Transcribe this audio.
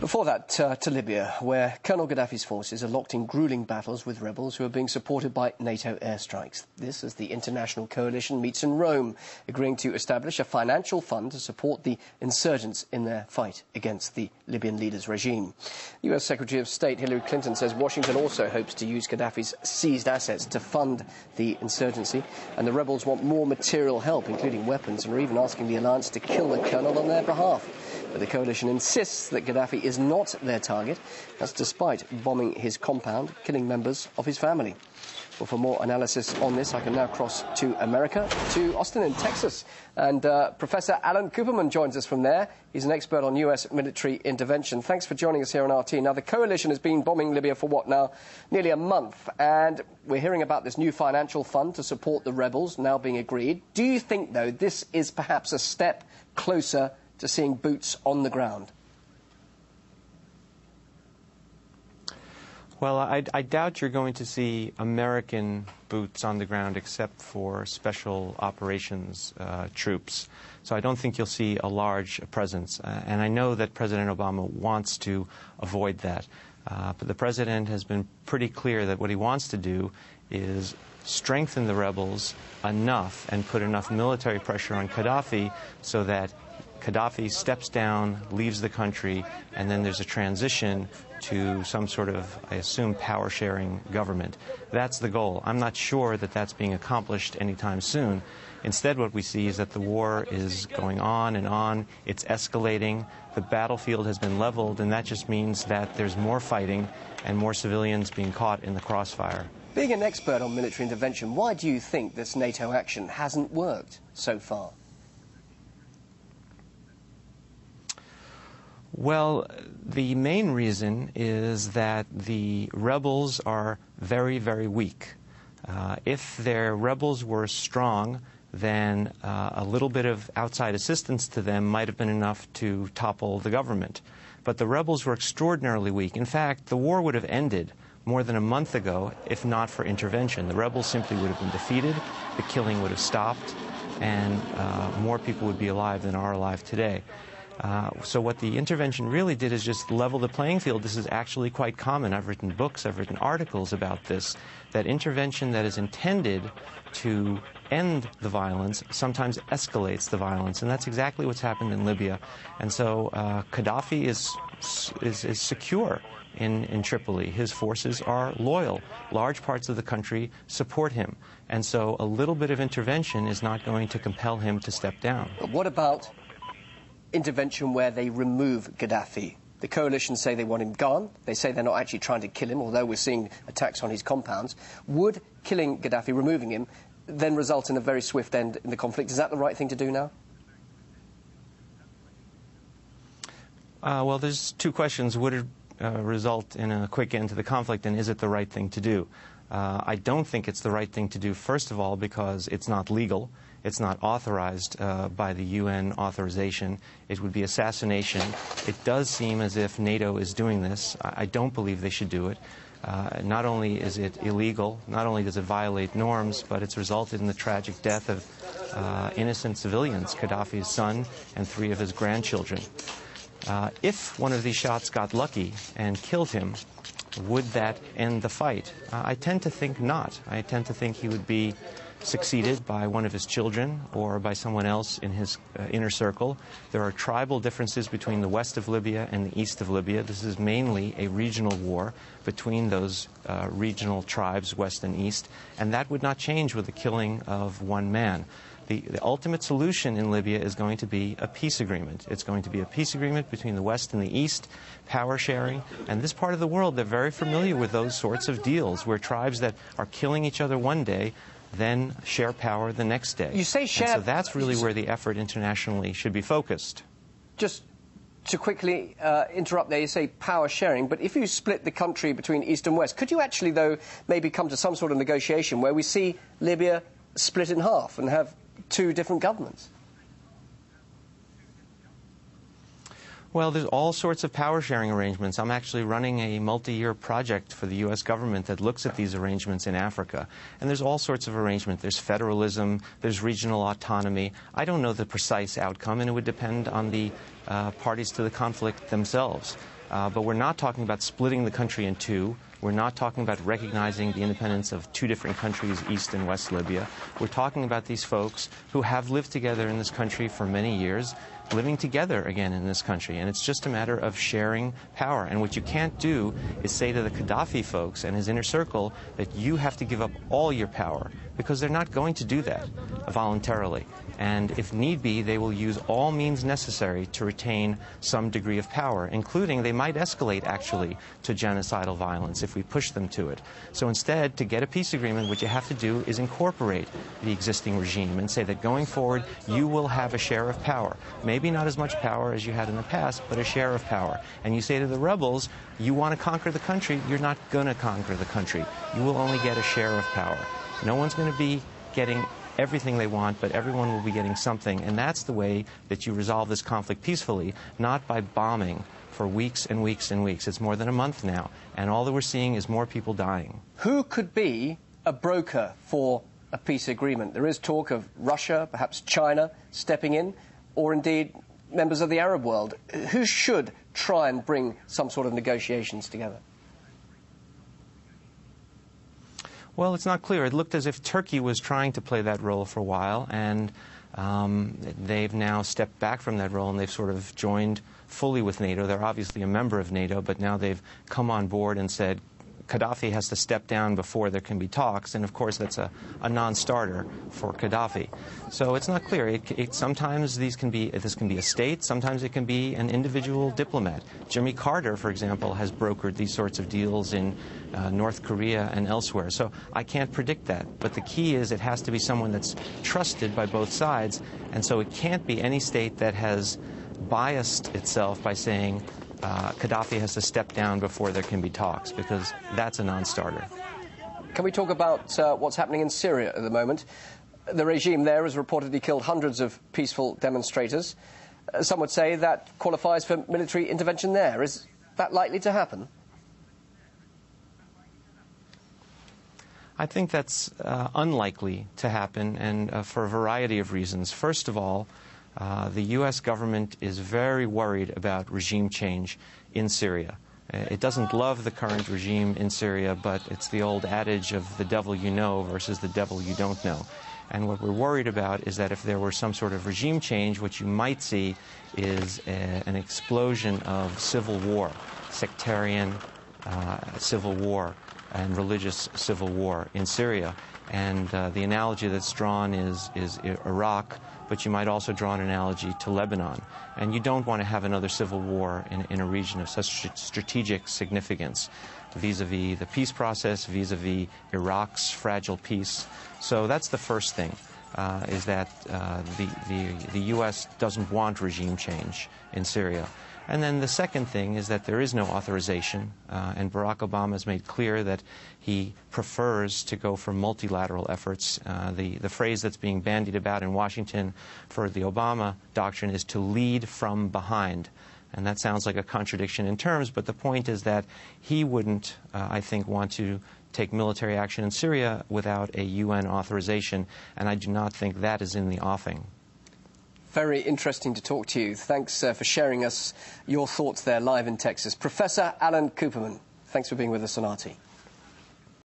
Before that, to Libya, where Colonel Gaddafi's forces are locked in grueling battles with rebels who are being supported by NATO airstrikes. This as the international coalition meets in Rome, agreeing to establish a financial fund to support the insurgents in their fight against the Libyan leader's regime. US Secretary of State Hillary Clinton says Washington also hopes to use Gaddafi's seized assets to fund the insurgency, and the rebels want more material help, including weapons, and are even asking the alliance to kill the colonel on their behalf. But the coalition insists that Gaddafi is not their target. That's despite bombing his compound, killing members of his family. Well, for more analysis on this, I can now cross to America, to Austin in Texas. And Professor Alan Kuperman joins us from there. He's an expert on US military intervention. Thanks for joining us here on RT. Now, the coalition has been bombing Libya for what now? Nearly a month. And we're hearing about this new financial fund to support the rebels now being agreed. Do you think, though, this is perhaps a step closer to seeing boots on the ground? Well, I doubt you're going to see American boots on the ground except for special operations troops. So I don't think you'll see a large presence. And I know that President Obama wants to avoid that. But the president has been pretty clear that what he wants to do is strengthen the rebels enough and put enough military pressure on Gaddafi so that Gaddafi steps down, leaves the country, and then there's a transition to some sort of, I assume, power-sharing government. That's the goal. I'm not sure that that's being accomplished anytime soon. Instead, what we see is that the war is going on and on. It's escalating. The battlefield has been leveled, and that just means that there's more fighting and more civilians being caught in the crossfire. Being an expert on military intervention, why do you think this NATO action hasn't worked so far? Well, the main reason is that the rebels are very, very weak. If their rebels were strong, then a little bit of outside assistance to them might have been enough to topple the government. But the rebels were extraordinarily weak. In fact, the war would have ended more than a month ago if not for intervention. The rebels simply would have been defeated, the killing would have stopped, and more people would be alive than are alive today. So what the intervention really did is just level the playing field. This is actually quite common. I've written books, I've written articles about this, that intervention that is intended to end the violence sometimes escalates the violence, and that's exactly what's happened in Libya. And so Gaddafi is secure in Tripoli. His forces are loyal. Large parts of the country support him. And so a little bit of intervention is not going to compel him to step down. But what about intervention where they remove Gaddafi? The coalition say they want him gone. They say they're not actually trying to kill him, although we're seeing attacks on his compounds. Would killing Gaddafi, removing him, then result in a very swift end in the conflict? Is that the right thing to do now? Well, there's two questions. Would it result in a quick end to the conflict, and is it the right thing to do? I don't think it's the right thing to do, first of all, because it's not legal. It's not authorized by the UN authorization. It would be assassination. It does seem as if NATO is doing this. I don't believe they should do it. Not only is it illegal, not only does it violate norms, but it's resulted in the tragic death of innocent civilians, Gaddafi's son and 3 of his grandchildren. If one of these shots got lucky and killed him, would that end the fight? I tend to think not. I tend to think he would be succeeded by one of his children or by someone else in his inner circle. There are tribal differences between the west of Libya and the east of Libya. This is mainly a regional war between those regional tribes, west and east, and that would not change with the killing of one man. The ultimate solution in Libya is going to be a peace agreement. It's going to be a peace agreement between the West and the East, power sharing. And this part of the world, they're very familiar with those sorts of deals where tribes that are killing each other one day then share power the next day. You say share... And so that's really where the effort internationally should be focused. Just to quickly interrupt there, you say power sharing, but if you split the country between East and West, could you actually, though, maybe come to some sort of negotiation where we see Libya split in half and have 2 different governments? Well, there's all sorts of power-sharing arrangements. I'm actually running a multi-year project for the U.S. government that looks at these arrangements in Africa. And there's all sorts of arrangements. There's federalism, there's regional autonomy. I don't know the precise outcome, and it would depend on the parties to the conflict themselves. But we're not talking about splitting the country in two. We're not talking about recognizing the independence of two different countries, East and West Libya. We're talking about these folks who have lived together in this country for many years, living together again in this country. And it's just a matter of sharing power. And what you can't do is say to the Gaddafi folks and his inner circle that you have to give up all your power, because they're not going to do that voluntarily. And if need be, they will use all means necessary to retain some degree of power, including they might escalate, actually, to genocidal violence if we push them to it. So instead, to get a peace agreement, what you have to do is incorporate the existing regime and say that going forward, you will have a share of power. Maybe not as much power as you had in the past, but a share of power. And you say to the rebels, you want to conquer the country, you're not going to conquer the country. You will only get a share of power. No one's going to be getting everything they want, but everyone will be getting something. And that's the way that you resolve this conflict peacefully, not by bombing for weeks and weeks and weeks. It's more than a month now, and all that we're seeing is more people dying. Who could be a broker for a peace agreement? There is talk of Russia, perhaps China, stepping in, or indeed members of the Arab world. Who should try and bring some sort of negotiations together? Well, it's not clear. It looked as if Turkey was trying to play that role for a while, and they've now stepped back from that role, and they've sort of joined fully with NATO. They're obviously a member of NATO, but now they've come on board and said Gaddafi has to step down before there can be talks, and of course that's a non-starter for Gaddafi. So it's not clear. Sometimes this can be a state, sometimes it can be an individual diplomat. Jimmy Carter, for example, has brokered these sorts of deals in North Korea and elsewhere. So I can't predict that. But the key is it has to be someone that's trusted by both sides, and so it can't be any state that has biased itself by saying Gaddafi has to step down before there can be talks, because that's a non-starter. Can we talk about what's happening in Syria at the moment? The regime there has reportedly killed hundreds of peaceful demonstrators. Some would say that qualifies for military intervention there. Is that likely to happen? I think that's unlikely to happen, and for a variety of reasons. First of all, the U.S. government is very worried about regime change in Syria. It doesn't love the current regime in Syria, but it's the old adage of the devil you know versus the devil you don't know. And what we're worried about is that if there were some sort of regime change, what you might see is an explosion of civil war, sectarian civil war, and religious civil war in Syria. And the analogy that's drawn is Iraq, but you might also draw an analogy to Lebanon. And you don't want to have another civil war in a region of such strategic significance vis-a-vis the peace process, vis-a-vis Iraq's fragile peace. So that's the first thing, is that the U.S. doesn't want regime change in Syria. And then the second thing is that there is no authorization, and Barack Obama has made clear that he prefers to go for multilateral efforts. The phrase that's being bandied about in Washington for the Obama doctrine is to lead from behind. And that sounds like a contradiction in terms, but the point is that he wouldn't, I think, want to take military action in Syria without a UN authorization, and I do not think that is in the offing. Very interesting to talk to you. Thanks for sharing us your thoughts there live in Texas. Professor Alan Kuperman, thanks for being with us on RT.